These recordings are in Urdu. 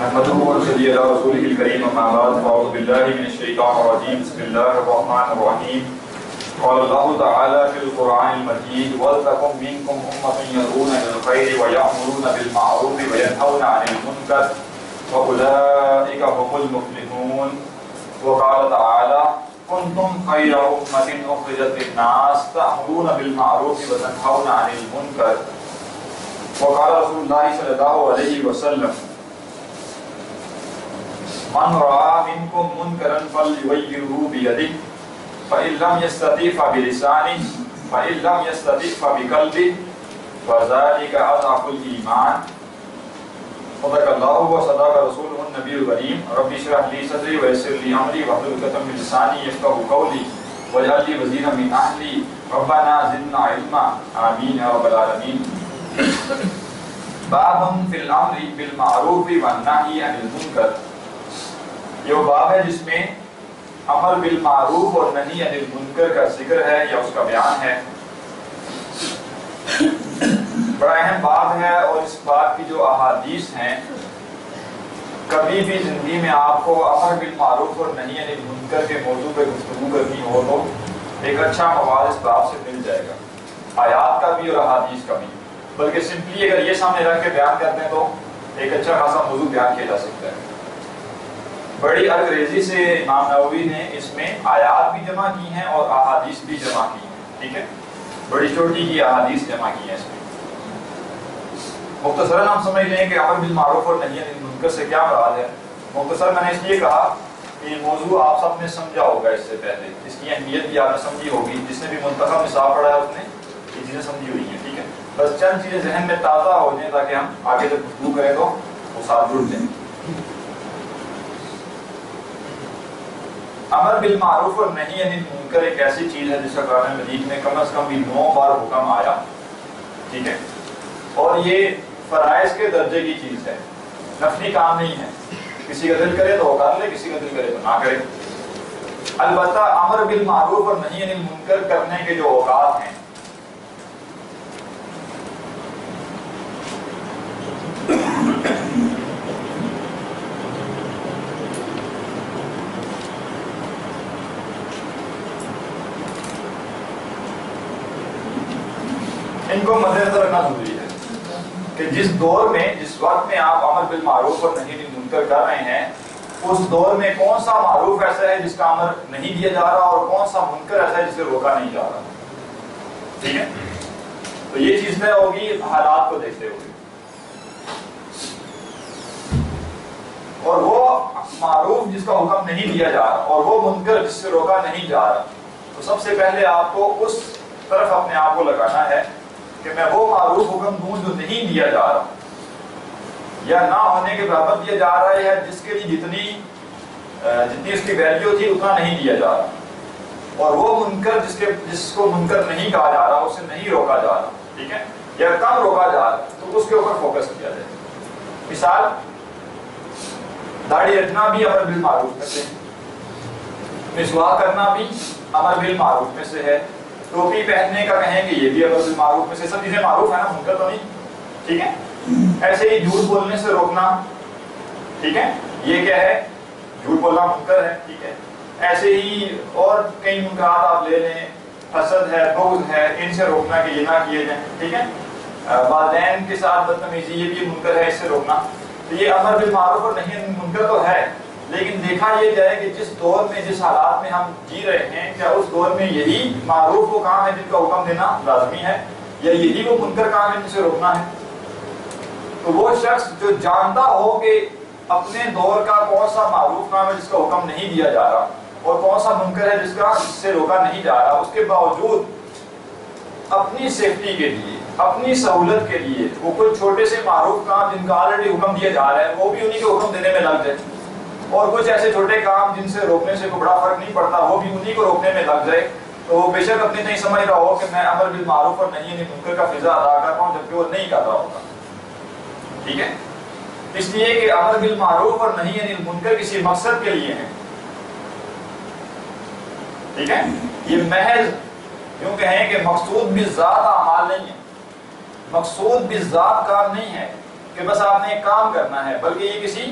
نحمده ونصلي على رسوله الكريم أما بعد فأعوذ بالله من الشيطان الرجيم بسم الله الرحمن الرحيم قال الله تعالى في القرآن المجيد ولتكن منكم أمة يدعون إلى الخير ويأمرون بالمعروف وينهون عن المنكر وأولئك هم المفلحون وقال تعالى كنتم خير أمة أخرجت للناس تأمرون بالمعروف وتنهون عن المنكر وقال رسول الله صلى الله عليه وسلم من رأى منكم منكرا فليغيره بيده فإن لم يستطع فبلسانه فإن لم يستطع فبقلبه وذلك أضعف الإيمان صدق الله وصدق رسوله النبي الكريم رب اشرح لي صدري ويسر لي أمري واحلل عقدة من لساني يفقهوا قولي واجعل لي وزيرا من أهلي ربنا زدنا علما آمين يا رب العالمين باب فی الامر بالمعروف والنہی عن المنکر، یہ باب ہے جس میں امر بالمعروف اور نہی عن المنکر کا ذکر ہے یا اس کا بیان ہے۔ بڑا اہم باب ہے اور اس باب کی جو احادیث ہیں، کبھی بھی زندگی میں آپ کو امر بالمعروف اور نہی عن المنکر کے موضوع پہ گفتگو کرنی ہو تو ایک اچھا مواد اس باب سے مل جائے گا، آیات کا بھی اور احادیث کا بھی، بلکہ سمپلی اگر یہ سامنے رکھ کے بیان کرتے ہیں تو ایک اچھا خاصا موضوع بیان کیا جا سکتا ہے۔ بڑی انگریزی سے امام نووی نے اس میں آیات بھی جمع کی ہیں اور احادیث بھی جمع کی ہیں، ٹھیک ہے، بڑی چھوٹی کی احادیث جمع کی ہیں اس میں۔ مختصراً ہم سمجھ لیں کہ امر بالمعروف اور نہی عن المنکر سے کیا مراد ہے۔ مختصر میں نے اس لیے کہا کہ یہ موضوع آپ سب نے سمجھا ہوگا اس سے پہلے، اس کی اہمیت بھی آپ نے سمجھی ہوگی، جس نے بھی منتخب نصاب پڑھا ہے اس نے یہ چیزیں سمجھی ہوئی ہیں، ٹھیک ہے، بس چند چیزیں ذہن میں تازہ ہو جائیں تاکہ ہم آگے جب گفتگو کریں تو وہ ساتھ جڑ جائیں۔ امر بالمعروف اور نہی عن المنکر ایک ایسی چیز ہے جس کا قرآن مجید میں کم از کم بھی 9 بار حکم آیا، ٹھیک ہے، اور یہ فرائض کے درجے کی چیز ہے، نفلی کام نہیں ہے، کسی کا دل کرے تو وہ کر لے، کسی کا دل کرے تو نہ کرے۔ البتہ امر بالمعروف اور نہی عن المنکر کرنے کے جو اوقات ہیں، ان کو مد نظر رکھنا ضروری ہے کہ جس دور میں، جس وقت میں آپ امر بالمعروف اور نہی عن المنکر کر رہے ہیں، اس دور میں کون سا معروف ایسا ہے جس کا امر نہیں دیا جا رہا اور کون سا منکر ایسا ہے جسے روکا نہیں جا رہا، ٹھیک ہے، تو یہ چیز طے ہوگی حالات کو دیکھتے ہوئے۔ اور وہ معروف جس کا حکم نہیں دیا جا رہا اور وہ منکر جس سے روکا نہیں جا رہا، تو سب سے پہلے آپ کو اس طرف اپنے آپ کو لگانا ہے کہ میں وہ معروف حکم دوں جو نہیں دیا جا رہا یا نہ ہونے کے برابر دیا جا رہا ہے، یا جس کے لیے جتنی اس کی ویلیو تھی اتنا نہیں دیا جا رہا، اور وہ منکر جس کو منکر نہیں کہا جا رہا، اسے نہیں روکا جا رہا، ٹھیک ہے، یا کم روکا جا رہا، تو اس کے اوپر فوکس کیا جائے۔ مثال، داڑھی رکھنا بھی امر بالمعروف میں سے، مسواک کرنا بھی امر بالمعروف میں سے ہے، ٹوپی پہننے کا کہیں گے یہ بھی امر بالمعروف میں سے، سب چیزیں معروف ہے نا، منکر تو نہیں، ٹھیک ہے۔ ایسے ہی جھوٹ بولنے سے روکنا، ٹھیک ہے، یہ کیا ہے، جھوٹ بولنا منکر ہے، ٹھیک ہے۔ ایسے ہی اور کئی منکرات آپ لے لیں، حسد ہے، بغض ہے، ان سے روکنا کہ یہ نہ کیے جائیں، ٹھیک ہے۔ والدین کے ساتھ بدتمیزی یہ بھی منکر ہے، اس سے روکنا، تو یہ امر بالمعروف اور نہی عن المنکر تو ہے، لیکن دیکھا یہ جائے کہ جس دور میں، جس حالات میں ہم جی رہے ہیں، کیا اس دور میں یہی معروف وہ کام ہے جن کا حکم دینا لازمی ہے، یا یہی وہ منکر کام ہے جن سے روکنا ہے؟ تو وہ شخص جو جانتا ہو کہ اپنے دور کا کون سا معروف کام ہے جس کا حکم نہیں دیا جا رہا اور کون سا منکر ہے جس سے روکا نہیں جا رہا، اس کے باوجود اپنی سیفٹی کے لیے، اپنی سہولت کے لیے وہ کوئی چھوٹے سے معروف کام جن کا آلریڈی حکم دیا جا رہا ہے وہ بھی انہی کے حکم دینے میں لگ جائے، اور کچھ ایسے چھوٹے کام جن سے روکنے سے کوئی بڑا فرق نہیں پڑتا وہ بھی انہی کو روکنے میں لگ جائے، تو وہ بے شک اپنے نہیں سمجھ رہا ہو کہ میں امر بالمعروف اور نہی عن المنکر کا فضا ادا کر رہا ہوں، جبکہ وہ نہیں کر رہا ہوگا، ٹھیک ہے۔ اس لیے کہ امر بالمعروف اور نہی عن المنکر کسی مقصد کے لیے ہیں، ٹھیک ہے، یہ محض یوں کہیں کہ مقصود بھی ذات اعمال نہیں ہے، مقصود بھی ذات کام نہیں ہے کہ بس آپ نے ایک کام کرنا ہے، بلکہ یہ کسی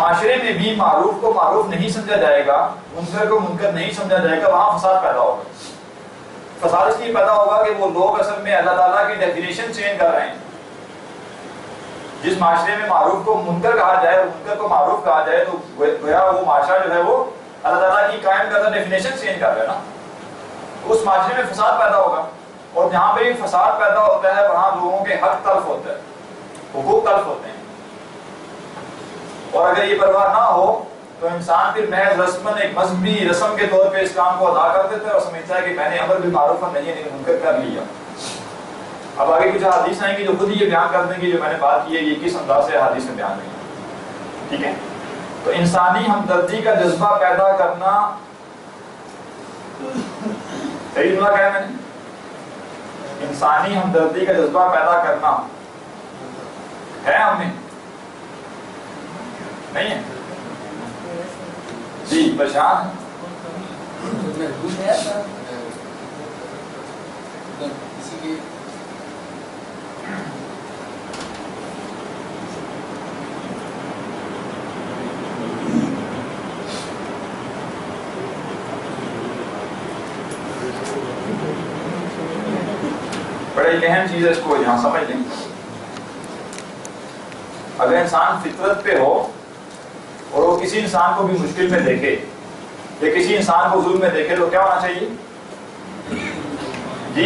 معاشرے میں بھی معروف کو معروف نہیں سمجھا جائے گا، منکر کو منکر نہیں سمجھا جائے گا، وہاں فساد پیدا ہوگا۔ فساد اس لیے پیدا ہوگا کہ وہ لوگ اصل میں اللہ تعالیٰ کی ڈیفینیشن چینج کر رہے ہیں۔ جس معاشرے میں معروف کو منکر کہا جائے اور منکر کو معروف کہا جائے تو گویا وہ معاشرہ جو ہے وہ اللہ تعالیٰ کی قائم کردہ ڈیفینیشن چینج کر رہے ہیں نا، اس معاشرے میں فساد پیدا ہوگا، اور جہاں پہ فساد پیدا ہوتا ہے وہاں لوگوں کے حق تلف ہوتا ہے، حقوق تلف ہوتے ہیں، اور اگر یہ پرواہ نہ ہو تو انسان پھر محض رسماً ایک مذہبی رسم کے طور پہ اس کام کو ادا کر دیتا ہے اور سمجھتا ہے کہ میں نے امر بالمعروف اور نہی عن المنکر کر لیا۔ اب آگے کچھ حدیث آئیں گی جو خود ہی یہ بیان کر دیں گے جو میں نے بات کی ہے، یہ کس انداز سے حدیث میں بیان ہوئی ہے، ٹھیک ہے؟ تو انسانی ہمدردی کا جذبہ پیدا کرنا، صحیح جملہ کہا ہے میں نے؟ انسانی ہمدردی کا جذبہ پیدا کرنا ہے ہم میں؟ نہیں ہے؟ جی پریشان ہے؟ بڑا ایک اہم چیز ہے، اس کو یہاں سمجھ لیں۔ اگر انسان فطرت پہ ہو اور وہ کسی انسان کو بھی مشکل میں دیکھے یا کسی انسان کو ظلم میں دیکھے تو کیا ہونا چاہیے؟ جی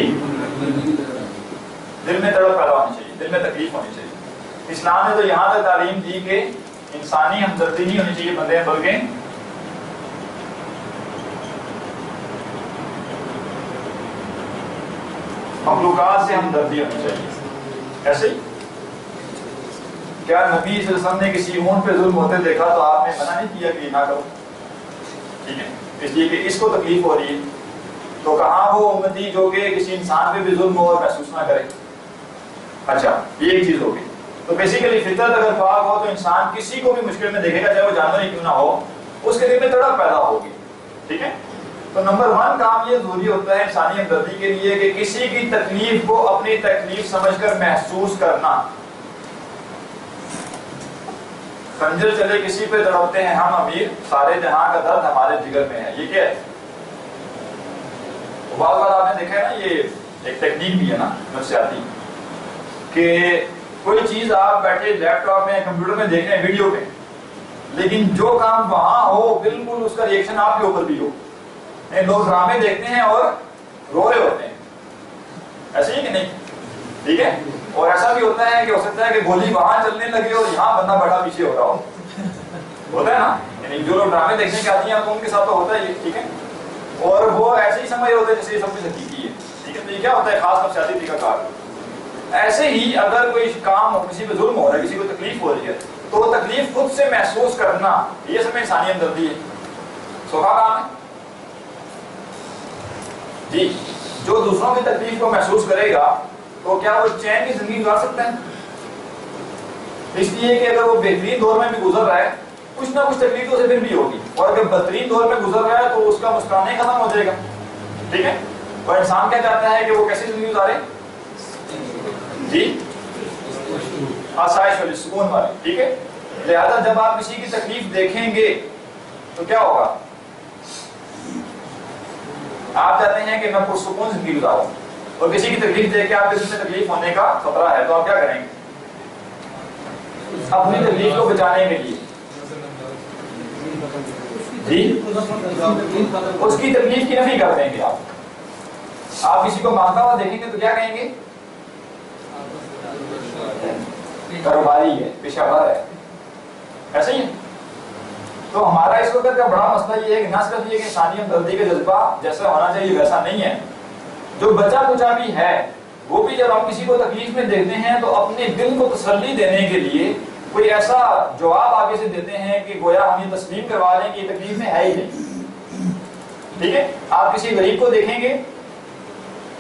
دل میں تڑپ پیدا ہونی چاہیے، دل میں تکلیف ہونی چاہیے۔ اسلام نے تو یہاں تک تعلیم دی کہ انسانی ہمدردی نہیں ہونی چاہیے بندے میں، بلکہ مخلوقات سے ہمدردی ہونی چاہیے۔ ایسے ہی کیا نبی صلی اللہ علیہ وسلم نے کسی اونٹ پہ ظلم ہوتے دیکھا تو آپ نے منع نہیں کیا کہ نہ کرو؟ ٹھیک ہے، اس لیے کہ اس کو تکلیف ہو رہی ہے، تو کہاں وہ امتی جو کہ کسی انسان پہ بھی ظلم ہو اور محسوس نہ کرے؟ اچھا یہ ایک چیز ہوگی۔ تو بیسیکلی فطرت اگر پاک ہو تو انسان کسی کو بھی مشکل میں دیکھے گا، چاہے وہ جانور ہی کیوں نہ ہو، اس کے دل میں تڑپ پیدا ہوگی، ٹھیک ہے؟ تو نمبر 1 کام یہ ضروری ہوتا ہے انسانی ہمدردی کے لیے کہ کسی کی تکلیف کو اپنی تکلیف سمجھ کر محسوس کرنا۔ خنجر چلے کسی پہ تڑپتے ہیں ہم امیر، سارے جہاں کا درد ہمارے جگر میں ہے، یہ کیا ہے؟ بعض بار آپ نے دیکھا ہے نا، یہ ایک ٹیکنیک بھی ہے نا نفسیاتی، کہ کوئی چیز آپ بیٹھے لیپ ٹاپ میں کمپیوٹر میں دیکھ رہے ہیں ویڈیو پہ، لیکن جو کام وہاں ہو بالکل اس کا ریئیکشن آپ کے اوپر بھی ہو۔ لوگ ڈرامے دیکھتے ہیں اور رو رہے ہوتے ہیں، ایسے ہی کہ نہیں؟ ٹھیک ہے، اور ایسا بھی ہوتا ہے کہ ہو سکتا ہے کہ گولی وہاں چلنے لگے اور یہاں بندہ بیٹھا پیچھے ہو رہا ہو، ہوتا ہے نا؟ یعنی جو لوگ ڈرامے دیکھنے کے آتی ہیں ان کے ساتھ تو ہوتا ہے یہ، ٹھیک ہے؟ اور وہ ایسے ہی سمجھ ہوتے ہیں جیسے یہ سب کچھ حقیقی ہے، ٹھیک ہے؟ تو یہ کیا ہوتا ہے؟ خاص نفسیاتی طریقہ کار۔ ایسے ہی اگر کوئی کام کسی پہ ظلم ہو رہا ہے، کسی کو تکلیف ہو رہی ہے، تو وہ تکلیف خود سے محسوس کرنا، یہ سب میں انسانی ہمدردی ہے، سوکھا کام ہے جی۔ جو دوسروں کی تکلیف کو محسوس کرے گا تو کیا وہ چین کی زندگی گزار سکتا ہے؟ اس لیے کہ اگر وہ بہترین دور میں بھی گزر رہا ہے، کچھ نہ کچھ تکلیف تو اسے پھر بھی ہوگی، اور اگر بدترین دور میں گزر رہا ہے تو اس کا مسکرانا ہی ختم ہو جائے گا، ٹھیک ہے؟ اور انسان کیا چاہتا ہے کہ وہ کیسی زندگی گزارے؟ جی آسائش والی، سکون والی، ٹھیک ہے؟ لہذا جب آپ کسی کی تکلیف دیکھیں گے تو کیا ہوگا؟ آپ چاہتے ہیں کہ میں پرسکون زندگی گزاروں، اور کسی کی تکلیف دیکھ کے آپ کے دل میں تکلیف ہونے کا خطرہ ہے، تو آپ کیا کریں گے؟ اپنی تکلیف کو بچانے کے لیے جی اس کی تکلیف کی نفی کر دیں گے۔ آپ کسی کو مانگتا ہوا دیکھیں گے تو کیا کہیں گے؟ کاروباری ہے، پیشہ ور ہے، ایسے ہی ہے۔ تو ہمارا اس وقت کا بڑا مسئلہ یہ ہے کہ نہ صرف یہ کہ انسانی ہمدردی کا جذبہ جیسا ہونا چاہیے ویسا نہیں ہے، جو بچا کچا بھی ہے وہ بھی جب ہم کسی کو تکلیف میں دیکھتے ہیں تو اپنے دل کو تسلی دینے کے لیے کوئی ایسا جواب آگے سے دیتے ہیں کہ گویا ہم یہ تسلیم کروا لیں کہ یہ تکلیف میں ہے ہی نہیں، ٹھیک ہے؟ آپ کسی غریب کو دیکھیں گے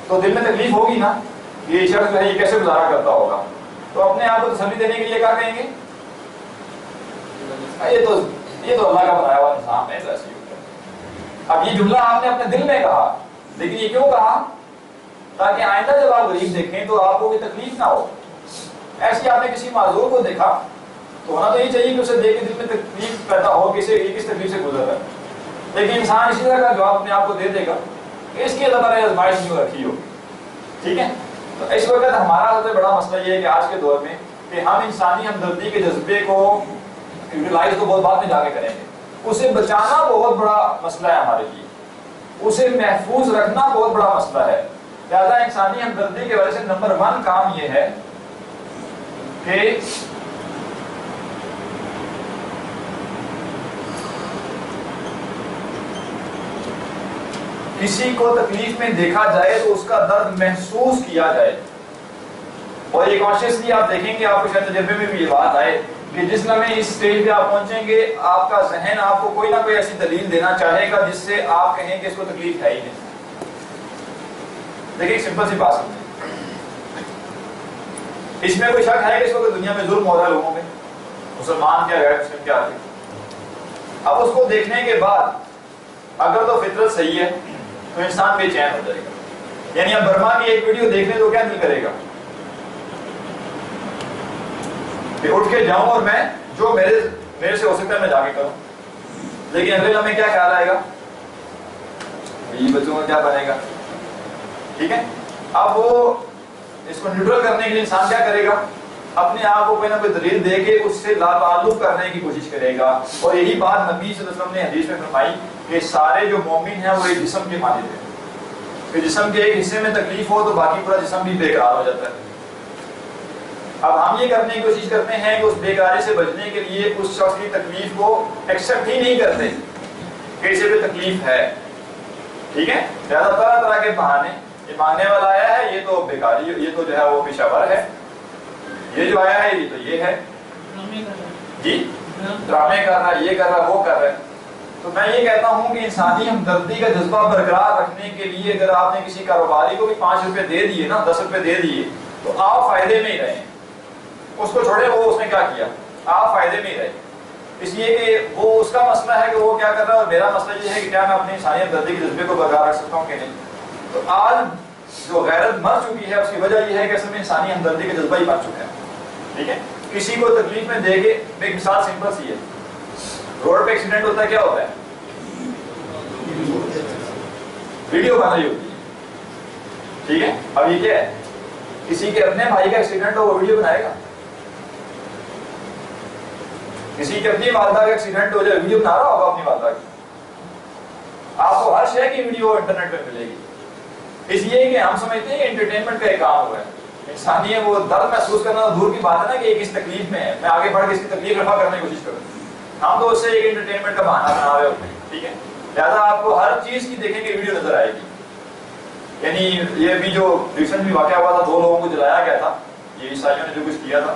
تو دل میں تکلیف ہوگی نا، یہ شخص جو ہے یہ کیسے گزارا کرتا ہوگا، تو اپنے آپ کو تسلی دینے کے لیے کیا کہیں گے؟ یہ تو اللہ کا بنایا ہوا نظام ہے، تو ایسے ہی ہوتا ہے۔ اب یہ جملہ آپ نے اپنے دل میں کہا، لیکن یہ کیوں کہا؟ تاکہ آئندہ جب آپ غریب دیکھیں تو آپ کو کوئی تکلیف نہ ہو۔ ایسے آپ نے کسی معذور کو دیکھا تو ہونا تو یہ چاہیے کہ اسے دیکھ کے دل میں تکلیف پیدا ہو کہ اسے کس تکلیف سے گزر رہا ہے، لیکن انسان اسی طرح کا جواب اپنے آپ کو دے دے گا کہ اس کی اللہ تعالیٰ نے آزمائش کیوں رکھی ہوگی. ٹھیک ہے. تو اس وقت ہمارا سب سے بڑا مسئلہ یہ ہے کہ آج کے دور میں کہ ہم انسانی ہمدردی کے جذبے کو یوٹیلائز تو بہت بعد میں جا کے کریں گے، اسے بچانا بہت بڑا مسئلہ ہے ہمارے لیے، اسے محفوظ رکھنا بہت بڑا مسئلہ ہے. لہٰذا انسانی ہمدردی کی وجہ سے نمبر 1 کام یہ ہے کہ کسی کو تکلیف میں دیکھا جائے تو اس کا درد محسوس کیا جائے. اور یہ کانشیسلی آپ دیکھیں گے، آپ کو شاید تجربے میں بھی یہ بات آئے کہ جس لمحے اس سٹیج پہ آپ پہنچیں گے آپ کا ذہن آپ کو کوئی نہ کوئی ایسی دلیل دینا چاہے گا جس سے آپ کہیں کہ اس کو تکلیف ہے ہی نہیں. دیکھیں ایک سمپل سی بات سمجھیں، اس میں کوئی شک ہے کہ اس وقت دنیا میں ظلم ہو رہا ہے لوگوں میں، مسلمان کیا غیر مسلم کیا. اب اس کو دیکھنے کے بعد اگر تو فطرت صحیح ہے تو انسان بے چین ہو جائے گا. یعنی اب برما کی ایک ویڈیو دیکھ لیں تو کیا دل کرے گا کہ اٹھ کے جاؤں اور میں جو میرے سے ہو سکتا ہے میں جا کے کروں، لیکن اگلے لمحے کیا خیال آئے گا یہ بچوں کا کیا بنے گا. ٹھیک ہے. اب وہ اس کو نیوٹرل کرنے کے لیے انسان کیا کرے گا، اپنے آپ کو کوئی نہ کوئی دلیل دے کے اس سے لاتعلق کرنے کی کوشش کرے گا. اور یہی بات نبی صلی اللہ علیہ وسلم نے حدیث میں فرمائی کہ سارے جو مومن ہیں وہ ایک جسم کے مانند ہیں، کہ جسم کے ایک حصے میں تکلیف ہو تو باقی پورا جسم بھی بےقرار ہو جاتا ہے. اب ہم یہ کرنے کی کوشش کرتے ہیں کہ اس بیکاری سے بچنے کے لیے اس شخص کی تکلیف کو ایکسپٹ ہی نہیں کرتے کہ اسے بھی تکلیف ہے. ٹھیک ہے. زیادہ طرح طرح کے بہانے، یہ مانگنے والا آیا ہے یہ تو بیکاری، یہ تو جو ہے وہ پیشہ ور ہے، یہ جو آیا ہے یہ تو یہ ہے جی ڈرامے کر رہا ہے، یہ کر رہا ہے، وہ کر رہا ہے. تو میں یہ کہتا ہوں کہ انسانی ہمدردی کا جذبہ برقرار رکھنے کے لیے اگر آپ نے کسی کاروباری کو بھی 5 روپے دے دیے نا، 10 روپے دے دیے تو آپ فائدے میں ہی رہیں. اس کو چھوڑے وہ اس نے کیا کیا، آپ فائدے میں ہی رہے. اس لیے کہ وہ اس کا مسئلہ ہے کہ وہ کیا کر رہا ہے، اور میرا مسئلہ یہ ہے کہ کیا میں اپنی انسانی ہمدردی کے جذبے کو برقرار رکھ سکتا ہوں کہ نہیں. تو آج جو غیرت مر چکی ہے اس کی وجہ یہ ہے کہ اصل میں انسانی ہمدردی کا جذبہ ہی مر چکا ہے. ٹھیک ہے. کسی کو تکلیف میں دے کے ایک مثال سمپل سی ہے، روڈ پہ ایکسیڈنٹ ہوتا ہے کیا ہوتا ہے، ویڈیو بن رہی ہوتی ہے. ٹھیک ہے. اب یہ کیا ہے، کسی کے اپنے بھائی کا ایکسیڈنٹ ہو وہ ویڈیو بنائے گا، کسی کی اپنی والدہ کا ایکسیڈنٹ ہو جائے ویڈیو بنا رہا ہوگا اپنی والدہ کی. آپ کو ہر شے کی ویڈیو انٹرنیٹ پہ ملے گی. اس لیے کہ ہم سمجھتے ہیں کہ انٹرٹینمنٹ کا ایک کام ہوا ہے. انسانی ہے وہ درد محسوس کرنا دور کی بات ہے نا کہ ایک اس تکلیف میں ہے، میں آگے بڑھ کے اس کی تکلیف رفع کرنے کی کوشش کروں. ہم تو اس سے ایک انٹرٹینمنٹ کا بہانہ بنا رہے ہوتے ہیں. ٹھیک ہے. لہٰذا آپ کو ہر چیز کی دیکھیں گے ویڈیو نظر آئے گی. یعنی یہ بھی جو ریسنٹ بھی واقعہ ہوا تھا، 2 لوگوں کو جلایا گیا تھا، یہ عیسائیوں نے جو کچھ کیا تھا.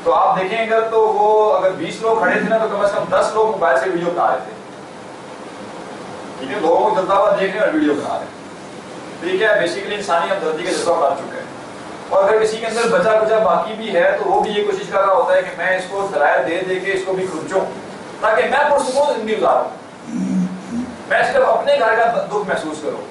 تو آپ دیکھیں اگر تو وہ اگر 20 لوگ کھڑے تھے نا تو کم از کم 10 لوگ موبائل سے ویڈیو بنا رہے تھے. ٹھیک ہے. لوگوں کو جلتا ہوا دیکھ رہے ہیں اور ویڈیو بنا رہے ہیں. ٹھیک ہے. بیسیکلی انسانی ہمدردی کا جذبہ بن چکا ہے. اور اگر کسی کے اندر بچا کچا باقی بھی ہے تو وہ بھی یہ کوشش کر رہا ہوتا ہے کہ میں اس کو ذرائع دے دے کے اس کو بھی کھرچوں تاکہ میں پرسکون زندگی گزاروں، میں صرف اپنے گھر کا دکھ محسوس کروں.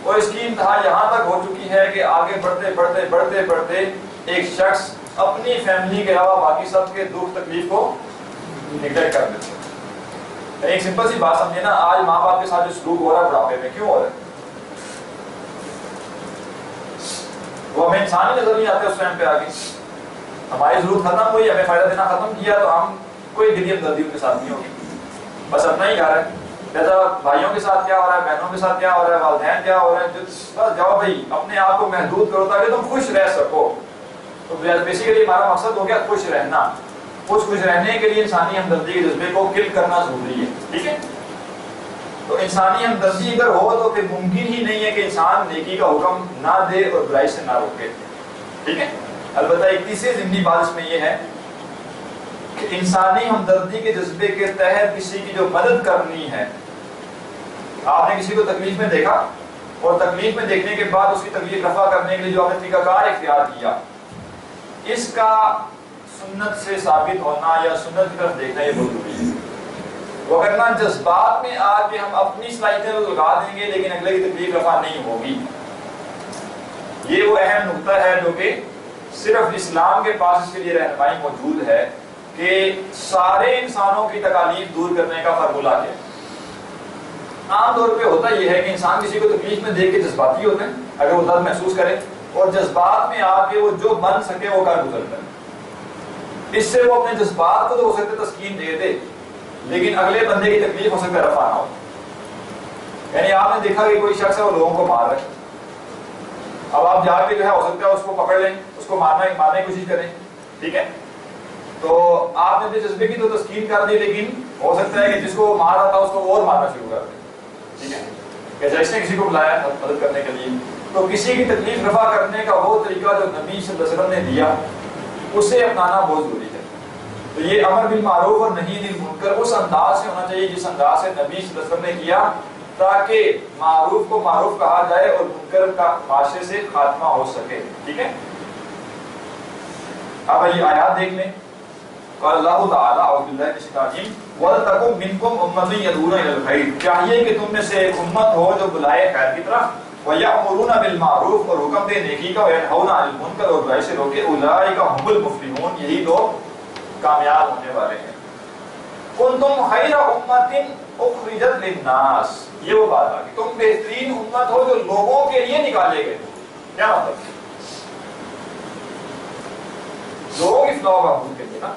اور اس کی انتہا یہاں تک ہو چکی ہے کہ آگے بڑھتے بڑھتے بڑھتے بڑھتے ایک شخص اپنی فیملی کے علاوہ باقی سب کے دکھ تکلیف کو نگلیکٹ کر دیتے ہیں. ایک سمپل سی بات سمجھے نا، آج ماں باپ کے ساتھ جو سلوک ہو رہا ہے بڑھاپے میں کیوں ہو رہا ہے، وہ ہمیں انسانی نظر نہیں آتے. اس ٹائم پہ آگے ہماری ضرورت ختم ہوئی، ہمیں فائدہ دینا ختم کیا تو ہم کوئی دلی ہمدردی ان کے ساتھ نہیں ہوگی، بس اپنا ہی گھر ہے. جیسا بھائیوں کے ساتھ کیا ہو رہا ہے، بہنوں کے ساتھ کیا ہو رہا ہے، والدین کیا ہو رہا ہے، بس جاؤ بھائی اپنے آپ کو محدود کرو تاکہ تم خوش رہ سکو. تو بیسیکلی ہمارا مقصد ہو گیا خوش رہنا. خوش رہنے کے لیے انسانی ہمدردی کے جذبے کو کل کرنا ضروری ہے. ٹھیک ہے. تو انسانی ہمدردی اگر ہو تو پھر ممکن ہی نہیں ہے کہ انسان نیکی کا حکم نہ دے اور برائی سے نہ روکے. ٹھیک ہے. البتہ ایک تیسری ضمنی بات اس میں یہ ہے کہ انسانی ہمدردی کے جذبے کے تحت کسی کی جو مدد کرنی ہے، آپ نے کسی کو تکلیف میں دیکھا اور تکلیف میں دیکھنے کے بعد اس کی تکلیف رفع کرنے کے لیے جو آپ نے طریقہ کار اختیار کیا، اس کا سنت سے ثابت ہونا یا سنت کی طرف دیکھنا یہ بہت ضروری ہے. وگرنہ جذبات میں آ کے ہم اپنی صلاحیتیں لگا دیں گے لیکن اگلے کی تکلیف رفع نہیں ہوگی. یہ وہ اہم نقطہ ہے جو کہ صرف اسلام کے پاس اس کے لیے رہنمائی موجود ہے کہ سارے انسانوں کی تکالیف دور کرنے کا فارمولہ کیا ہے؟ عام طور پہ ہوتا یہ ہے کہ انسان کسی کو تکلیف میں دیکھ کے جذباتی ہوتے ہیں، اگر وہ درد محسوس کرے اور جذبات میں آ کے وہ جو بن سکے وہ کر گزرتا ہے، اس سے وہ اپنے جذبات کو تو ہو سکتا ہے تسکین دے دے، لیکن اگلے بندے کی تکلیف ہو سکتا ہے رفع نہ ہو۔ یعنی آپ نے دیکھا کہ کوئی شخص ہے وہ لوگوں کو مار رہا ہے، اب آپ جا کے جو ہے ہو سکتا ہے اس کو پکڑ لیں، اس کو مارنے کی کوشش کریں، ٹھیک ہے، تو آپ نے جذبے کی تو تسکین کر دی، لیکن ہو سکتا ہے کہ جس کو مار رہا تھا اس کو اور مارنا شروع کر دیں، ٹھیک ہے، کہ جیسے کسی کو بلایا مدد کرنے کے لیے، تو کسی کی تکلیف رفع کرنے کا وہ طریقہ جو نبی صلی اللہ علیہ وسلم نے دیا اسے اپنانا بہت ضروری ہے۔ تو یہ امر بالمعروف اور نہی عن المنکر اس انداز سے ہونا چاہیے جس انداز سے نبی صلی اللہ علیہ وسلم نے کیا، تاکہ معروف کو معروف کہا جائے اور منکر کا معاشرے سے خاتمہ ہو سکے، ٹھیک ہے۔ اب یہ آیات دیکھ لیں، قال اللہ تعالیٰ اعوذ باللہ من الشیطان الرجیم وَلْتَكُن مِّنكُمْ أُمَّةٌ يَدْعُونَ إِلَى الْخَيْرِ، چاہیے کہ تم میں سے ایک امت ہو جو بلائے خیر کی طرف، وَيَأْمُرُونَ بِالْمَعْرُوفِ اور حکم دے نیکی کا، وَيَنْهَوْنَ عَنِ الْمُنکَرِ اور برائی سے روکے، أُولَٰئِکَ هُمُ الْمُفْلِحُونَ یہی لوگ کامیاب ہونے والے ہیں۔ كُنتُمْ خَيْرَ أُمَّةٍ أُخْرِجَتْ لِلنَّاسِ، یہ وہ بات آ گئی، تم بہترین امت ہو جو لوگوں کے لیے نکالے گئے، کیا مطلب؟ لوگوں کی فلاح و بہبود کے لیے نا،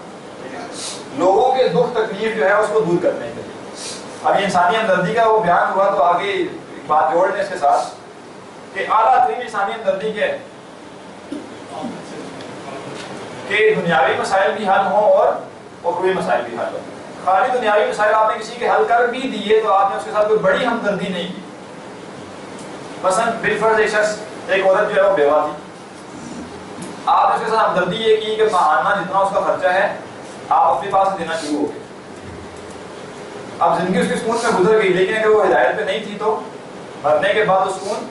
لوگوں کے دکھ تکلیف جو ہے اس کو دور کرنے کے لیے۔ اب یہ انسانی ہمدردی کا وہ بیان ہوا تو آگے ایک بات جوڑ لیں اس کے ساتھ کہ اعلیٰ ترین انسانی ہمدردی کیا ہے کہ دنیاوی مسائل بھی حل ہوں اور اخروی مسائل بھی حل ہوں۔ خالی دنیاوی مسائل آپ نے کسی کے حل کر بھی دیے تو آپ نے اس کے ساتھ کوئی بڑی ہمدردی نہیں کی۔ مثلا بالفرض ایک شخص، ایک عورت جو ہے وہ بیوہ تھی، آپ نے اس کے ساتھ ہمدردی یہ کی کہ ماہانہ جتنا اس کا خرچہ ہے آپ اپنے پاس دینا شروع ہو گئے۔ اب زندگی اس کی سکون میں گزر گئی، لیکن اگر وہ ہدایت پہ نہیں تھی تو مرنے کے بعد وہ سکون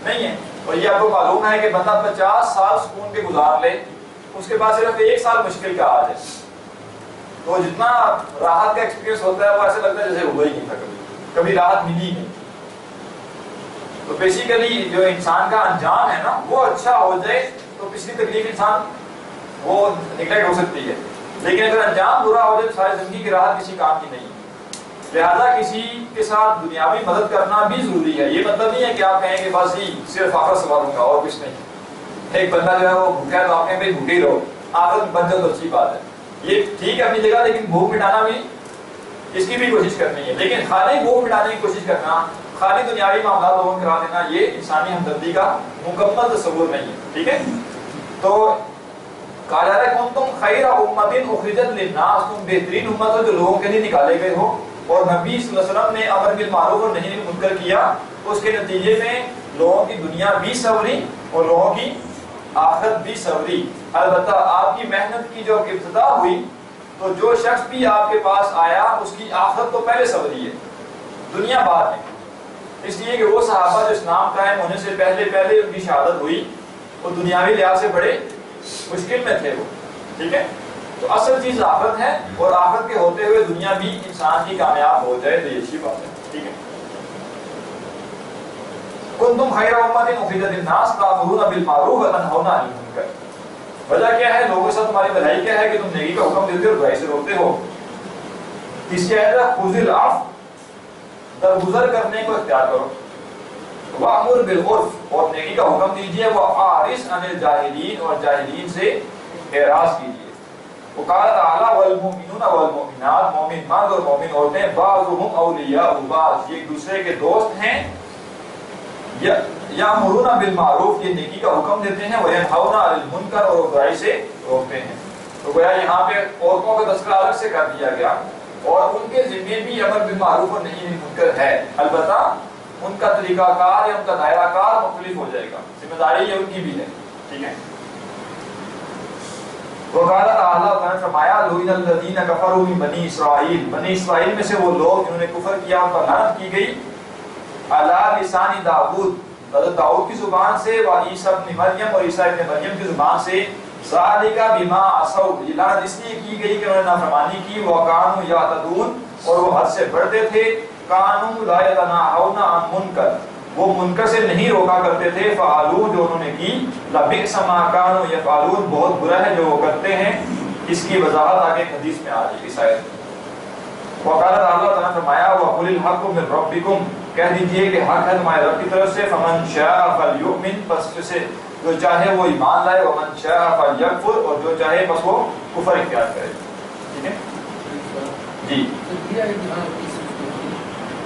نہیں ہے۔ اور یہ آپ کو معلوم ہے کہ بندہ 50 سال سکون کے گزار لے، اس کے بعد صرف 1 سال مشکل کا آ جائے تو جتنا راحت کا ایکسپیرینس ہوتا ہے وہ ایسے لگتا ہے جیسے ہوا ہی نہیں تھا، کبھی راحت ملی نہیں۔ تو بیسیکلی جو انسان کا انجام ہے نا وہ اچھا ہو جائے تو پچھلی تکلیف انسان وہ نگلیکٹ ہو سکتی ہے، لیکن اگر انجام برا ہو جائے تو ساری زندگی کی راحت کسی کام کی نہیں ہے۔ لہذا کسی کے ساتھ دنیاوی مدد کرنا بھی ضروری ہے۔ یہ مطلب نہیں ہے کہ آپ کہیں کہ بس ہی صرف آخرت سنبھالوں گا اور کچھ نہیں۔ ایک بندہ جو ہے وہ بھوکا ہے تو آپ کہیں بھائی بھوکے ہی رہو، آخرت بن جائے تو اچھی بات ہے، یہ ٹھیک ہے اپنی جگہ، لیکن بھوک مٹانا بھی اس کی بھی کوشش کرنی ہے۔ لیکن خالی بھوک مٹانے کی کوشش کرنا، خالی دنیاوی معاملات لوگوں کرا دینا، یہ انسانی ہمدردی کا مکمل تصور نہیں ہے، ٹھیک ہے۔ تو کہا جا رہا ہے کنتم خیر امۃ اخرجت للناس، تم بہترین امت ہو جو لوگوں کے لیے نکالے گئے ہو، اور نبی صلی اللہ علیہ وسلم نے امر بالمعروف اور نہی عن المنکر کیا، اس کے نتیجے میں لوگوں کی دنیا بھی سنوری اور لوگوں کی آخرت بھی سنوری۔ البتہ آپ کی محنت کی جو ابتدا ہوئی تو جو شخص بھی آپ کے پاس آیا اس کی آخرت تو پہلے سنوری ہے، دنیا بعد میں، اس لیے کہ وہ صحابہ جو اسلام قائم ہونے سے پہلے ان کی شہادت ہوئی وہ دنیاوی لحاظ سے بڑے مشکل میں تھے وہ، ٹھیک ہے۔ تو اصل چیز آخرت ہے، اور آخرت کے ہوتے ہوئے دنیا بھی انسان کی کامیاب ہو جائے تو یہ اچھی بات ہے، ٹھیک ہے۔ کنتم خیر امۃ اخرجت للناس تأمرون بالمعروف وتنہون عن المنکر، وجہ کیا ہے؟ لوگوں کے ساتھ تمہاری بھلائی کیا ہے کہ تم نیکی کا حکم دیتے ہو اور برائی سے روکتے ہو۔ اس کی آیت ہے خذ العفو، درگزر کرنے کو اختیار کرو، وَأْمُرْ بِالْعُرْفِ اور نیکی کا حکم دیجیے، وَأَعْرِضْ عَنِ الْجَاهِلِينَ اور جاہلین سے اعراض کیجیے۔ وقال تعالیٰ وَالْمُؤْمِنُونَ وَالْمُؤْمِنَاتُ، مومن مرد اور مومن عورتیں بَعْضُهُمْ أَوْلِيَاءُ بَعْضٍ، یہ ایک دوسرے کے دوست ہیں، یأمرون بالمعروف یہ نیکی کا حکم دیتے ہیں، وینہون عن المنکر اور برائی سے روکتے ہیں۔ تو گویا یہاں پہ عورتوں کا تذکرہ الگ سے کر دیا گیا، اور ان کے ذمہ بھی امر بالمعروف اور نہی عن المنکر ہے، البتہ ان کا طریقہ کار یا ان کا دائرہ کار مختلف ہو جائے گا، ذمہ داری یہ ان کی بھی ہے، ٹھیک ہے۔ وقال تعالیٰ نے فرمایا لعن الذین کفروا من بنی اسرائیل، بنی اسرائیل میں سے وہ لوگ جنہوں نے کفر کیا ان پر لعنت کی گئی، علی لسان داؤد، حضرت داؤد کی زبان سے، و عیسیٰ ابن مریم اور عیسیٰ ابن مریم کی زبان سے، ذالک بما عصوا، یہ لعنت اس لیے کی گئی کہ انہوں نے نافرمانی کی، وکانوا یعتدون اور وہ حد سے بڑھتے تھے، کانوا لا یتناہون عن منکر وہ منکر سے نہیں روکا کرتے تھے، فعلوا جو انہوں نے کی، لبئس ما کانوا یفعلون بہت برا ہے جو وہ کرتے ہیں، اس کی وضاحت آگے حدیث میں آ رہی ہے اس آیت میں. وقال اللہ تعالیٰ نے فرمایا وَقُلِ الْحَقُّ مِنْ رَبِّكُمْ، کہہ دیجئے کہ حق ہے تمہارے رب کی طرف سے. فَمَنْ شَاءَ فَلْيُؤْمِنْ، پس جسے جو چاہے وہ ایمان لائے. وَمَنْ شَاءَ فَلْيَكْفُرْ، اور جو چاہے بس وہ کفر اختیار کرے. ٹھیک ہے جی.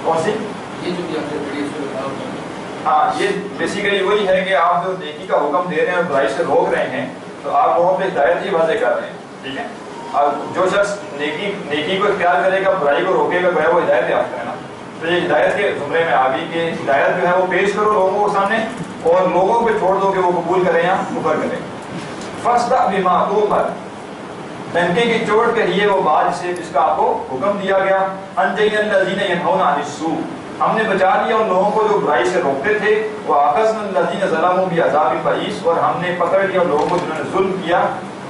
کون سی؟ ہاں یہ بیسیکلی وہی ہے کہ آپ جو نیکی کا حکم دے رہے ہیں اور برائی سے روک رہے ہیں تو آپ لوگوں پہ ہدایت ہی واضح کر رہے ہیں. ٹھیک ہے. اور جو شخص نیکی کو اختیار کرے گا برائی کو روکے گا وہ ہدایت یافتہ ہے نا. تو یہ ہدایت کے زمرے میں آ گئی کہ ہدایت جو ہے وہ پیش کرو لوگوں کے سامنے اور لوگوں پہ چھوڑ دو کہ وہ قبول کریں یا کفر کریں. فَاصْدَعْ بِمَا تُؤْمَرُ، ڈنکے کی چوٹ کہیے وہ بات جس کا آپ کو حکم دیا گیا. أَنْجَيْنَا الَّذِينَ يَنْهَوْنَ عَنِ السُّوءِ، ہم نے بچا لیا ان لوگوں کو جو برائی سے روکتے تھے. وَأَخَذْنَا الَّذِينَ ظَلَمُوا بِعَذَابٍ بَئِيسٍ، اور ہم نے پکڑ لیا ان لوگوں کو جنہوں نے ظلم کیا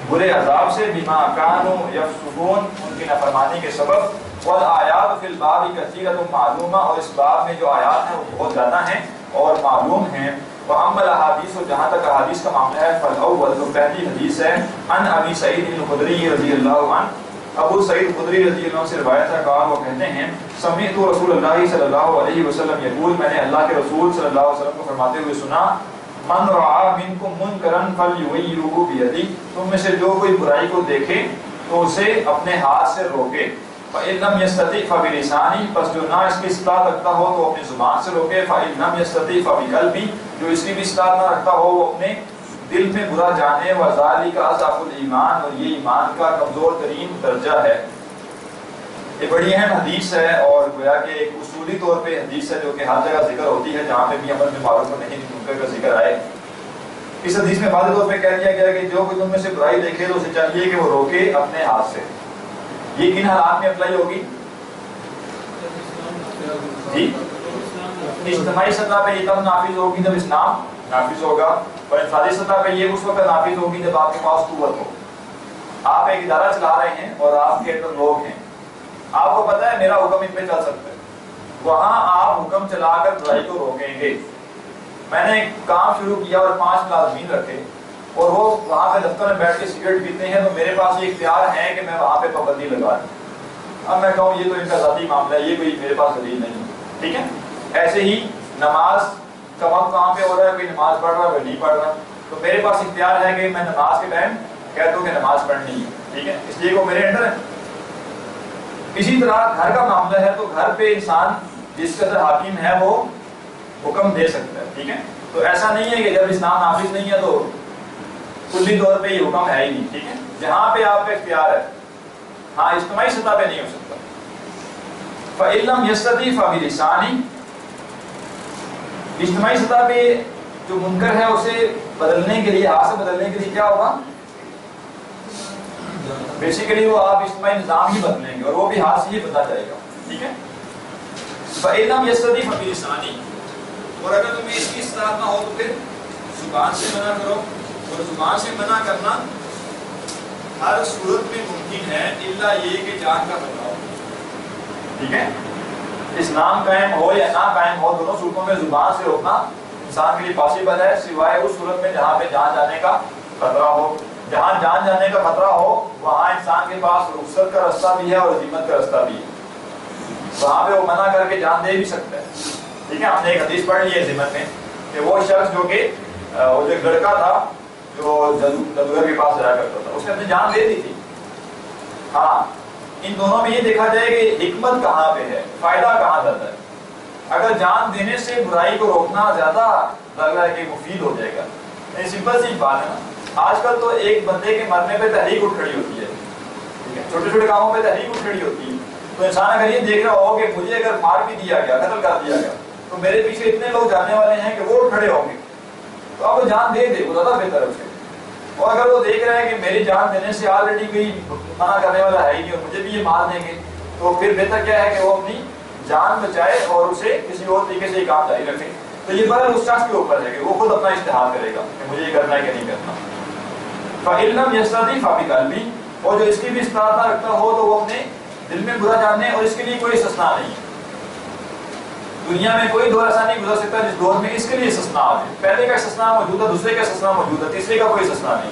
برے عذاب سے. بِمَا كَانُوا يَفْسُقُونَ، ان کی نافرمانی کے سبب. وَالْآيَاتُ فِي الْبَابِ كَثِيرَةٌ مَعْلُومَةٌ، اور اس باب میں جو آیات ہیں وہ بہت زیادہ ہیں اور معلوم ہیں. وَأَمَّا الْأَحَادِيثُ، اور جہاں تک احادیث کا معاملہ ہے فَالْأَوَّلُ، تو پہلی حدیث ہے عن ابی سعید الخدری رضی اللہ عنہ، ابو سعید خدری رضی اللہ عنہ سے روایت ہے. کہا وہ کہتے ہیں سمعت رسول اللہ صلی اللہ علیہ وسلم یقول، میں نے اللہ کے رسول صلی اللہ علیہ وسلم کو فرماتے ہوئے سنا. من رعا منکم منکرا فلیغیرہ بیدہ، تم میں سے جو کوئی برائی کو دیکھے تو اسے اپنے ہاتھ سے روکے. فإن لم يستطع فبلسانہ، پس جو نہ اس کی استطاعت رکھتا ہو تو اپنی زبان سے روکے. فإن لم يستطع فبقلبہ، جو اس کی بھی استطاعت نہ رکھتا ہو وہ اپنے دل میں برا جانے. وذالک اضعف الایمان، اور یہ ایمان کا کمزور ترین درجہ ہے. یہ بڑی اہم حدیث ہے اور گویا کہ ایک اصولی طور پہ حدیث ہے جو کہ ہر جگہ ذکر ہوتی ہے جہاں پہ بھی امر بالمعروف اور نہی عن المنکر کا ذکر آئے. اس حدیث میں واضح طور پہ کہہ دیا گیا کہ جو کوئی تم میں سے برائی دیکھے تو اسے چاہیے کہ وہ روکے اپنے ہاتھ سے. یہ کن حالات میں اپلائی ہوگی جی؟ اجتماعی سطح پہ یہ تب نافذ ہوگی جب اسلام نافذ ہوگا، اور انفرادی سطح پہ یہ اس وقت نافذ ہوگی جب آپ کے پاس قوت ہو. آپ ایک ادارہ چلا رہے ہیں اور آپ کے اندر لوگ ہیں، آپ کو پتہ ہے میرا حکم ان پہ چل سکتا ہے، وہاں آپ حکم چلا کر برائی کو روکیں گے. میں نے ایک کام شروع کیا اور 5 ملازمین رکھے اور وہ وہاں پہ دفتر میں بیٹھ کے سگریٹ پیتے ہیں، تو میرے پاس یہ اختیار ہے کہ میں وہاں پہ پابندی لگا دوں. اب میں کہوں یہ تو ان کا ذاتی معاملہ ہے، یہ کوئی میرے پاس دلیل نہیں. ٹھیک ہے. ایسے ہی نماز کا وقت کہاں پہ ہو رہا ہے، کوئی نماز پڑھ رہا ہے کوئی نہیں پڑھ رہا، تو میرے پاس اختیار ہے کہ میں نماز کے ٹائم کہہ دوں کہ نماز پڑھنی ہے. ٹھیک ہے، اس لیے وہ میرے انڈر ہے. اسی طرح گھر کا معاملہ ہے تو گھر پہ انسان جس قدر حاکم ہے وہ حکم دے سکتا ہے. ٹھیک ہے. تو ایسا نہیں ہے کہ جب اسلام نافذ نہیں ہے تو کلی طور پہ یہ حکم ہے ہی نہیں. ٹھیک ہے. جہاں پہ آپ کا اختیار ہے، ہاں اجتماعی سطح پہ نہیں ہو سکتا. فَإِن لَمْ يَسْتَطِعْ فَبِلِسَانِهِ، اجتماعی سطح پہ جو منکر ہے اسے بدلنے کے لیے، ہاتھ سے بدلنے کے لیے کیا ہوگا؟ بیسیکلی وہ آپ اجتماعی نظام ہی بدلیں گے اور وہ بھی ہاتھ سے ہی بدلا جائے گا. ٹھیک ہے. فَإِن لَمْ يَسْتَطِعْ فَبِلِسَانِهِ، اور اگر تمہیں اس کی استطاعت نہ ہو تو پھر زبان سے منع کرو. اور زبان سے منع کرنا ہر صورت میں ممکن ہے الا یہ کہ جان کا خطرہ ہو. ٹھیک ہے. اسلام قائم ہو یا نہ قائم ہو، دونوں صورتوں میں زبان سے روکنا انسان کے لیے پاسبل ہے، سوائے اس صورت میں جہاں پہ جان جانے کا خطرہ ہو. جہاں جان جانے کا خطرہ ہو وہاں انسان کے پاس رخصت کا رستہ بھی ہے اور عزیمت کا رستہ بھی ہے. وہاں پہ وہ منع کر کے جان دے بھی سکتا ہے. ٹھیک ہے. ہم نے ایک حدیث پڑھ لی ہے ذمت میں کہ وہ شخص جو کہ وہ جو لڑکا تھا جو جادوگر کے پاس جایا کرتا تھا، اس نے اپنی جان دے دی تھی. ہاں ان دونوں میں یہ دیکھا جائے کہ حکمت کہاں پہ ہے، فائدہ کہاں جاتا ہے. اگر جان دینے سے برائی کو روکنا زیادہ لگ رہا ہے کہ مفید ہو جائے گا، یہ سمپل سی بات ہے نا. آج کل تو ایک بندے کے مرنے پہ تحریک اٹھ کھڑی ہوتی ہے. ٹھیک ہے. چھوٹے چھوٹے کاموں پہ تحریک اٹھ کھڑی ہوتی ہے. تو انسان اگر یہ دیکھ رہا ہو کہ مجھے اگر مار بھی دیا گیا، قتل کر دیا گیا، تو میرے پیچھے اتنے لوگ جانے والے ہیں کہ وہ اٹھ کھڑے ہوں گے، تو اب وہ جان دے دے، وہ زیادہ بہتر ہے اس سے. اور اگر وہ دیکھ رہے ہیں کہ میری جان دینے سے آلریڈی کوئی منع کرنے والا ہے ہی نہیں اور مجھے بھی یہ مار دیں گے، تو پھر بہتر کیا ہے کہ وہ اپنی جان بچائے اور اسے کسی اور طریقے سے یہ کام جاری رکھے. تو یہ بات اس شخص کے اوپر ہے کہ وہ خود اپنا اشتہار کرے گا کہ مجھے یہ کرنا ہے کہ نہیں کرنا. فَإِن لَمْ يَسْتَطِعْ فَبِقَلْبِهِ، اور جو اس کی بھی استطاعت نہ رکھتا ہو تو وہ اپنے دل میں برا جاننے، اور اس کے لیے کوئی استثناء نہیں ہے. دنیا میں کوئی دور ایسا نہیں گزر سکتا جس دور میں اس کے لیے استثناء ہے. پہلے کا استثناء موجود ہے، دوسرے کا استثناء موجود ہے، تیسرے کا کوئی استثناء نہیں.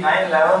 9/11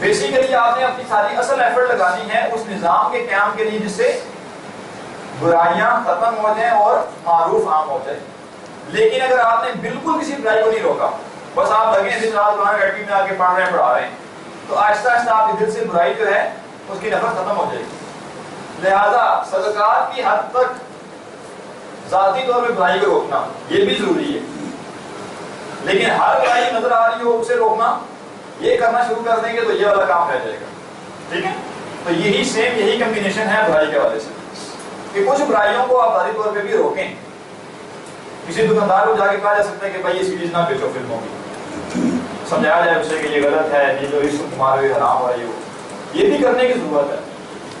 بیسیکلی آپ نے اپنی ساری اصل ایفرٹ لگانی ہے اس نظام کے قیام کے لیے جس سے برائیاں ختم ہو جائیں اور معروف عام ہو جائے. لیکن اگر آپ نے بالکل کسی برائی کو نہیں روکا, بس آپ لگے ہیں دن رات قرآن اکیڈمی میں آ کے پڑھ رہے ہیں پڑھا رہے ہیں, تو آہستہ آہستہ آپ کے دل سے برائی جو ہے اس کی نفرت ختم ہو جائے گی. لہذا صدقات کی حد تک ذاتی طور پہ برائی کو روکنا یہ بھی ضروری ہے, لیکن ہر برائی نظر آ رہی ہو اسے روکنا, یہ کرنا شروع کر دیں گے تو یہ والا کام رہ جائے گا. ٹھیک ہے, تو یہی سیم یہی کمبینیشن ہے برائی کے حوالے سے کہ کچھ برائیوں کو آپ ذاتی طور پہ بھی روکیں. کسی دکاندار کو جا کے کہا جا سکتا ہے کہ بھائی یہ سیریز نہ بیچو فلموں کی, سمجھایا جائے اسے کہ یہ غلط ہے, یہ جو اس تمہارے حرام ہو رہی ہو, یہ بھی کرنے کی ضرورت ہے.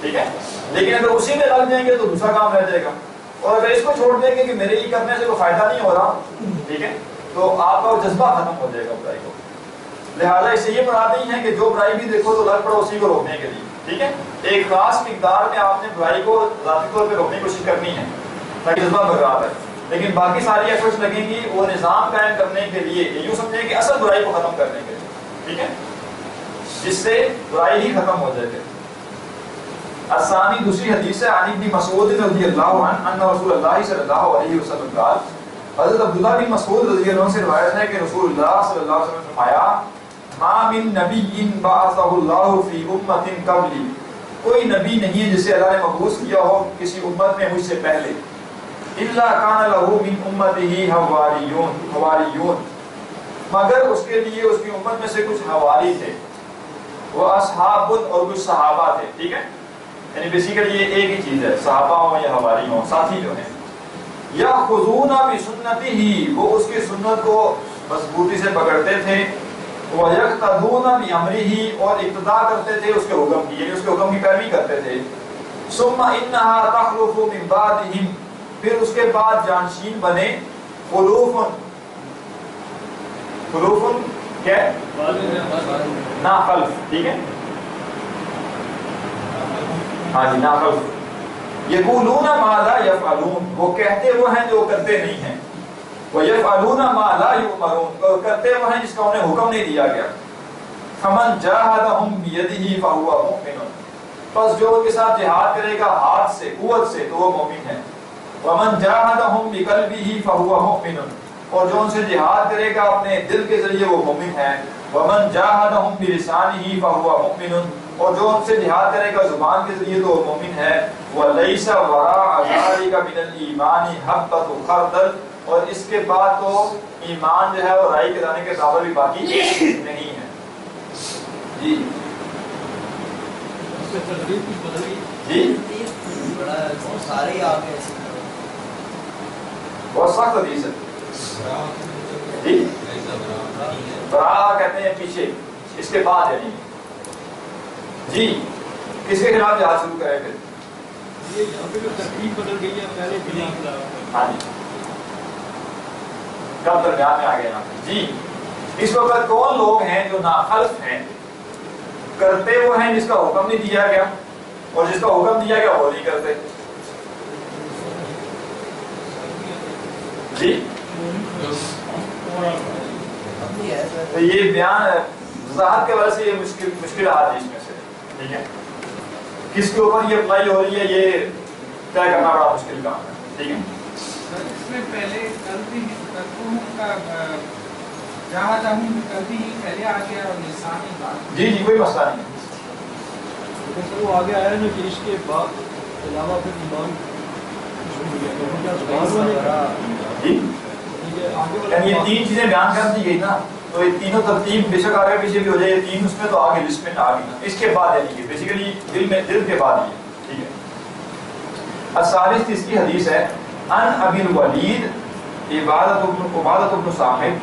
ٹھیک ہے, لیکن اگر اسی میں لگ جائیں گے تو دوسرا کام رہ جائے گا, اور اگر اس کو چھوڑ دیں گے کہ میرے یہ کرنے سے کوئی فائدہ نہیں ہو رہا, ٹھیک ہے, تو آپ کا جذبہ ختم ہو جائے گا برائی کو. لہٰذا اس سے یہ مراد نہیں ہے کہ جو برائی بھی دیکھو تو لگ پڑو اسی کو روکنے کے لیے. ٹھیک ہے, ایک خاص مقدار میں آپ نے برائی کو ذاتی طور پہ روکنے کی کوشش کرنی ہے تاکہ جذبہ برقرار ہے, لیکن باقی ساری ایفرٹس لگیں گی وہ نظام قائم کرنے کے لیے, یوں سمجھیں کہ اصل برائی کو ختم کرنے کے لیے. ٹھیک ہے, جس سے برائی ہی ختم ہو جائے گی. الثانی دوسری حدیث ہے عن ابن مسعود رضی اللہ عنہ ان رسول اللہ صلی اللہ علیہ وسلم قال, حضرت عبداللہ بن مسعود رضی اللہ عنہ سے روایت ہے کہ رسول اللہ صلی اللہ علیہ وسلم نے فرمایا ما من نبی بعثہ اللہ فی امت قبلی, کوئی نبی نہیں ہے جسے اللہ نے مبعوث کیا ہو کسی امت میں مجھ سے پہلے, الا کان لہ من امتہ حواریون, مگر اس کے لیے اس کی امت میں سے کچھ حواری تھے, وہ اصحاب اور کچھ صحابہ تھے. ٹھیک ہے, یعنی بیسیکلی یہ ایک ہی چیز ہے, صحابہ ہوں یا حواری ہوں, ساتھی جو ہیں. یاخذون بسنتہ, وہ اس کی سنت کو مضبوطی سے پکڑتے تھے. ویقتدون بامرہ, اور اقتداء کرتے تھے اس کے حکم کی, یعنی اس کے حکم کی پیروی کرتے تھے. ثم انھا تخلف من بعدہم, پھر اس کے بعد جانشین بنے خلوف, خلوف کیا ہے, نا خلف. ٹھیک ہے, ہاں جی, نا خلف. یقولون ما لا یفعلون, وہ کہتے وہ ہیں جو کرتے نہیں ہیں. وَيَفْعَلُونَ مَا لَا يُؤْمَرُونَ, اور کرتے وہ ہیں جس کا انہیں حکم نہیں دیا گیا. فَمَنْ جَاهَدَهُمْ بِيَدِهِ فَهُوَ مُؤْمِنٌ, پس جو ان کے ساتھ جہاد کرے گا ہاتھ سے, قوت سے, تو وہ مومن ہے. وَمَنْ جَاهَدَهُمْ بِقَلْبِهِ فَهُوَ مُؤْمِنٌ, اور جو ان سے جہاد کرے گا اپنے دل کے ذریعے وہ مومن ہے. وَمَنْ جَاهَدَهُمْ بِلِسَانِهِ فَهُوَ مُؤْمِنٌ, اور جو ان سے جہاد کرے گا زبان کے ذریعے تو وہ مومن ہے. وَلَيْسَ وَرَاءَ ذَلِكَ مِنَ الْإِيمَانِ حَبَّةُ خَرْدَلٍ, اور اس کے بعد تو ایمان جو ہے وہ رائی کے دانے کے برابر بھی باقی نہیں ہے. جی جی, سارے آ گئے, بہت سخت حدیث ہے. جی, برا کہتے ہیں پیچھے, اس کے بعد یعنی. جی, کس کے خلاف جہاد شروع کرے پھر؟ یہ یہاں پہ جو ترتیب بدل گئی ہے, پہلے بنا. ہاں جی, کب درمیان میں آ گئے. جی, اس وقت کون لوگ ہیں جو ناخلف ہیں, کرتے وہ ہیں جس کا حکم نہیں دیا گیا, اور جس کا حکم دیا گیا وہ نہیں کرتے. جی, تو یہ بیان وضاحت کے وجہ سے یہ مشکل حال اس میں سے. ٹھیک ہے, کس کے اوپر یہ اپلائی ہو رہی ہے یہ طے کرنا بڑا مشکل کام ہے. ٹھیک ہے, اس میں پہلے قلبی کا جہاں جہاں قلبی ہی پہلے آ گیا اور لسانی بات. جی جی, کوئی مسئلہ نہیں. لیکن وہ آگے آیا نا کہ اس کے بعد علاوہ پھر ایمان جی, یعنی یہ تین چیزیں بیان کر دی گئی نا, تو یہ تینوں ترتیب بے شک آگے پیچھے بھی ہو جائے, یہ تین اس میں تو آگے لسٹ میں آ گئی نا, اس کے بعد یعنی کہ بیسیکلی دل کے بعد ہی ہے. ٹھیک ہے, الثالث تیسری حدیث ہے ان ابی الولید عبادۃ بن صامت,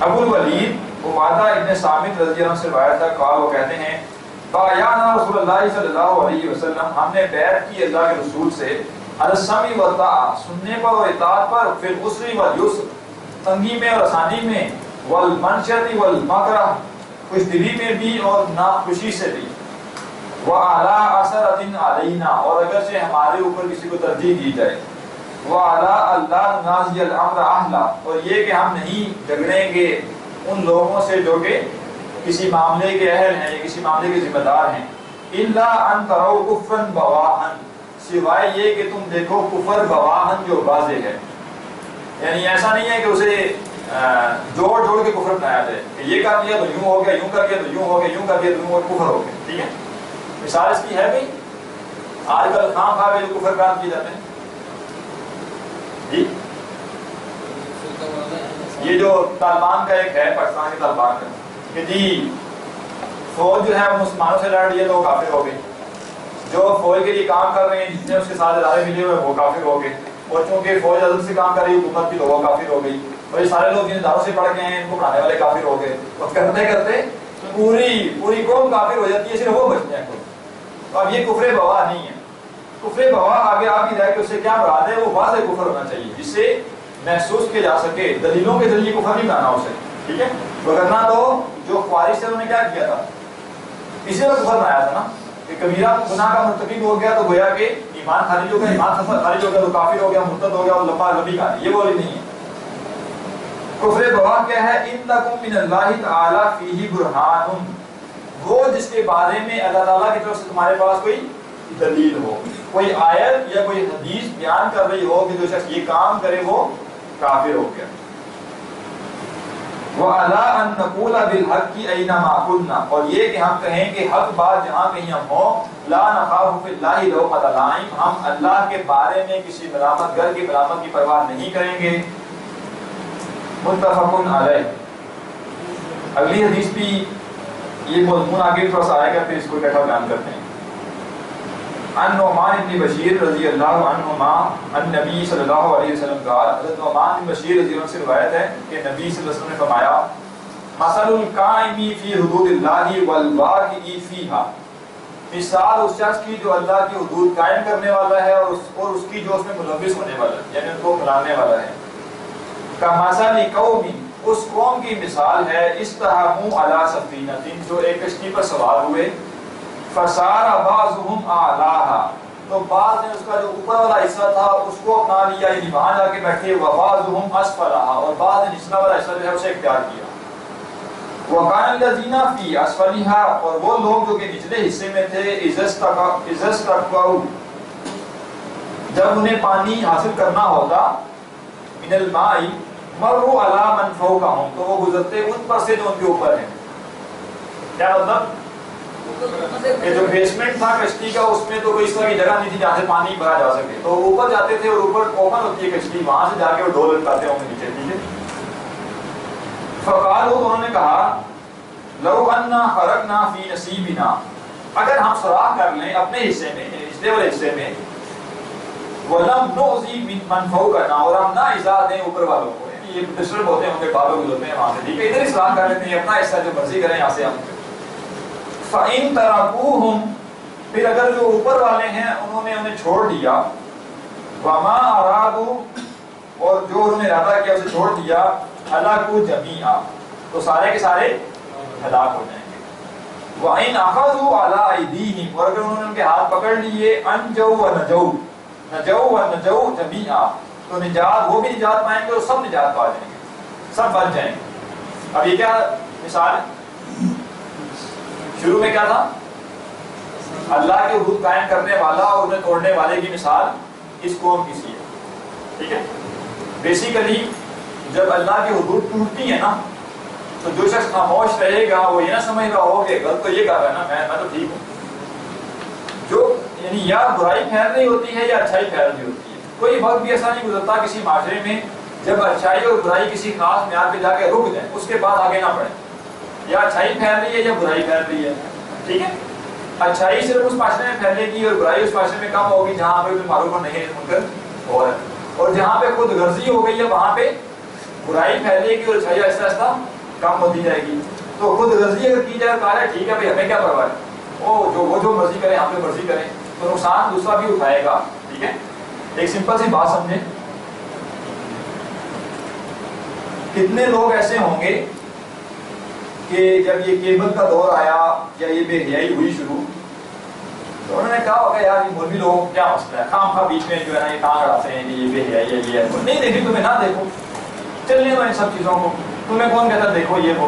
ابو الولید عبادہ ابن صامت رضی اللہ عنہ سے روایت ہے, قال, وہ کہتے ہیں بایعنا رسول اللہ صلی اللہ علیہ وسلم, ہم نے بیعت کی اللہ کے رسول سے علی السمع والطاعہ, سننے پر اور اطاعت پر, فی العسر والیسر, تنگی میں اور آسانی میں, والمنشط والمکرہ, خوش دلی میں بھی اور ناخوشی سے بھی, وعلی اثرۃ علینا, اور اگرچہ ہمارے اوپر کسی کو ترجیح دی جائے, وعلی اللہ ننازع الامر اہلا, اور یہ کہ ہم نہیں جھگڑیں گے ان لوگوں سے جو کہ کسی معاملے کے اہل ہیں یا کسی معاملے کے ذمہ دار ہیں، الا ان تروا کفرا بواحا، سوائے یہ کہ تم دیکھو کفر بواحا جو واضح ہے، یعنی ایسا نہیں ہے کہ اسے جوڑ جوڑ کے کفر بنایا جائے کہ یہ کر لیا تو یوں ہو گیا، یوں کر کے تو یوں ہو گیا، یوں کر کے تو یوں کفر ہو گیا، ٹھیک ہے۔ مثال اس کی ہے بھائی آج کل خام خواہ جو کفر کام کیے جاتے ہیں جی، یہ جو طالبان کا ایک ہے، پاکستان کے طالبان کا، کہ جی فوج جو ہے وہ مسلمانوں سے لڑ رہی ہے تو وہ کافر ہو گئی، جو فوج کے لیے کام کر رہے ہیں جتنے اس کے ساتھ ادارے ملے ہوئے وہ کافر ہو گئے، اور چونکہ فوج عدل سے کام کر رہی ہے حکومت کی تو وہ کافر ہو گئی، اور یہ سارے لوگ جن اداروں سے پڑھ گئے ہیں ان کو پڑھانے والے کافر ہو گئے، اور کرتے کرتے پوری قوم کافر ہو جاتی ہے، صرف وہ بچتے ہیں خود۔ تو اب یہ کفر بواح نہیں ہے، کفر بواح آگے آپ کی رائے کہ اس سے کیا مراد ہے، وہ واضح کفر ہونا چاہیے جس سے محسوس کیا جا سکے، دلیلوں کے ذریعے کفر نہیں بنانا اسے، ٹھیک ہے۔ وگرنہ تو جو خوارج تھے انہوں نے کیا کیا تھا، اسی طرح کفر بنایا تھا نا کہ کبیرہ گناہ کا مرتکب ہو گیا تو گویا کہ ایمان خارج ہو گیا، ایمان خارج ہو گیا تو کافر ہو گیا، مرتد ہو گیا، اور لمبی کہانی، یہ بولی نہیں ہے۔ کفر بواح کیا ہے، ان لکم من اللہ تعالی فیہ برہان، وہ جس کے بارے میں اللہ تعالیٰ کی طرف سے تمہارے پاس کوئی دلیل ہو، کوئی آیت یا کوئی حدیث بیان کر رہی ہو کہ جو شخص یہ کام کرے وہ کافر ہو گیا۔ وَعَلَىٰ أَن نَّقُولَ بِالْحَقِّ أَيْنَمَا كُنَّا، اور یہ کہ ہم کہیں کہ حق بات جہاں کہیں ہم ہوں، لَا نَخَافُ فِي اللَّهِ لَوْمَةَ لَائِمٍ، ہم اللہ کے بارے میں کسی ملامت گر کی ملامت کی پرواہ نہیں کریں گے۔ متفق علیہ۔ اگلی حدیث بھی یہ مضمون آگے تھوڑا سا آئے گا، پھر اس کو اکٹھا بیان کرتے ہیں۔ عن نعمان بن بشیر رضی اللہ عنہما عن نبی صلی اللہ علیہ وسلم قال، حضرت نعمان بن بشیر رضی اللہ عنہ سے روایت ہے کہ نبی صلی اللہ علیہ وسلم نے فرمایا، مثل القائم فی حدود اللہ والواقع فیہا، مثال اس شخص کی جو اللہ کی حدود قائم کرنے والا ہے اور اس کی جو اس میں ملوث ہونے والا ہے، یعنی ان کو پھیلانے والا ہے۔ کمثل قوم، اس قوم کی مثال ہے، استحموا علی سفینۃ، جو ایک کشتی پر سوار ہوئے، فسار بعضهم اعلاها، تو بعض نے اس کا جو اوپر والا حصہ تھا اس کو اپنا لیا، یعنی وہاں جا کے بیٹھے، وبعضهم اسفلها، اور بعض نے نچلا والا حصہ جو ہے اسے اختیار کیا۔ وکان الذین فی اسفلها، اور وہ لوگ جو کہ نچلے حصے میں تھے، اذا استقوا، جب انہیں پانی حاصل کرنا ہوتا، من الماء مروا علی من فوقهم، تو وہ گزرتے ان پر سے جو ان کے اوپر ہیں۔ کیا مطلب کہ جو بیسمنٹ تھا کشتی کا اس میں تو کوئی اس طرح کی جگہ نہیں تھی جہاں سے پانی بھرا جا سکے، تو اوپر جاتے تھے اور اوپر اوپن ہوتی ہے کشتی، وہاں سے جا کے وہ ڈول لٹکاتے ہوں گے نیچے، ٹھیک ہے۔ فقالوا، تو انہوں نے کہا، لو انا خرجنا فی نصیبنا، اگر ہم سوراخ کر لیں اپنے حصے میں، نچلے والے حصے میں، ولم نؤذی من فوقنا، اور ہم نہ ایذا دیں اوپر والوں کو، یعنی یہ ڈسٹرب ہوتے ہیں ان کے بالوں گزرتے ہیں وہاں سے، ٹھیک ہے، ادھر ہی سوراخ کر لیتے ہیں، اپنا حصہ جو مرضی کریں یہاں سے ہم۔ فَإِن تَرَكُوهُمْ، پھر اگر جو اوپر والے ہیں انہوں نے انہیں چھوڑ دیا، وَمَا أَرَادُوا، اور جو انہوں نے ارادہ کیا اسے چھوڑ دیا، هَلَكُوا جَمِيعًا، تو سارے کے سارے ہلاک ہو جائیں گے۔ وَإِنْ أَخَذُوا عَلَىٰ أَيْدِيهِمْ، اور اگر انہوں نے ان کے ہاتھ پکڑ لیے، أَنْجَوْا وَنَجَوْا، نَجَوْا وَنَجَوْا جَمِيعًا، تو نجات، وہ بھی نجات پائیں گے اور سب نجات پا جائیں گے، سب بچ جائیں گے۔ اب یہ کیا مثال ہے، شروع میں کیا تھا، اللہ کے حدود قائم کرنے والا اور انہیں توڑنے والے کی مثال اس قوم کی سی ہے، ٹھیک ہے۔ بیسیکلی جب اللہ کی حدود ٹوٹتی ہیں نا تو جو شخص خاموش رہے گا وہ یہ نہ سمجھ رہا ہو کہ غلط تو یہ کر رہا ہے نا، میں تو ٹھیک ہوں، جو یعنی یا برائی پھیل رہی ہوتی ہے یا اچھائی پھیل رہی ہوتی ہے۔ کوئی وقت بھی ایسا نہیں گزرتا کسی معاشرے میں جب اچھائی اور برائی کسی خاص معیار پہ جا کے رک جائیں، اس کے بعد آگے نہ بڑھیں، یا اچھائی پھیل رہی ہے یا برائی پھیل رہی ہے، ٹھیک ہے۔ اچھائی صرف اس معاشرے میں پھیلے گی اور برائی اس معاشرے میں کم ہوگی جہاں پہ معروف اور نہیں منکر ہو رہا ہے، اور جہاں پہ خود غرضی ہو گئی ہے وہاں پہ برائی پھیلے گی اور اچھائی آہستہ آہستہ کم ہوتی جائے گی۔ تو خود غرضی اگر کی جائے کہا ہے ٹھیک ہے بھائی ہمیں کیا پرواہ ہے، وہ جو مرضی کریں ہم جو مرضی کریں، تو نقصان دوسرا بھی اٹھائے گا، ٹھیک ہے۔ ایک سمپل سی بات سمجھیں، کتنے لوگ ایسے ہوں گے کہ جب یہ کیبل کا دور آیا یا یہ بے حیائی ہوئی شروع، تو انہوں نے کہا ہوگا یار یہ مولوی لوگوں کیا مسئلہ ہے، خام خواہ بیچ میں جو ہے نا یہ ٹانگ اڑاتے ہیں کہ یہ بے حیائی ہے یہ ہے، نہیں دیکھی تمہیں نہ دیکھو، چلنے دو ان سب چیزوں کو، تمہیں کون کہتا دیکھو یہ وہ،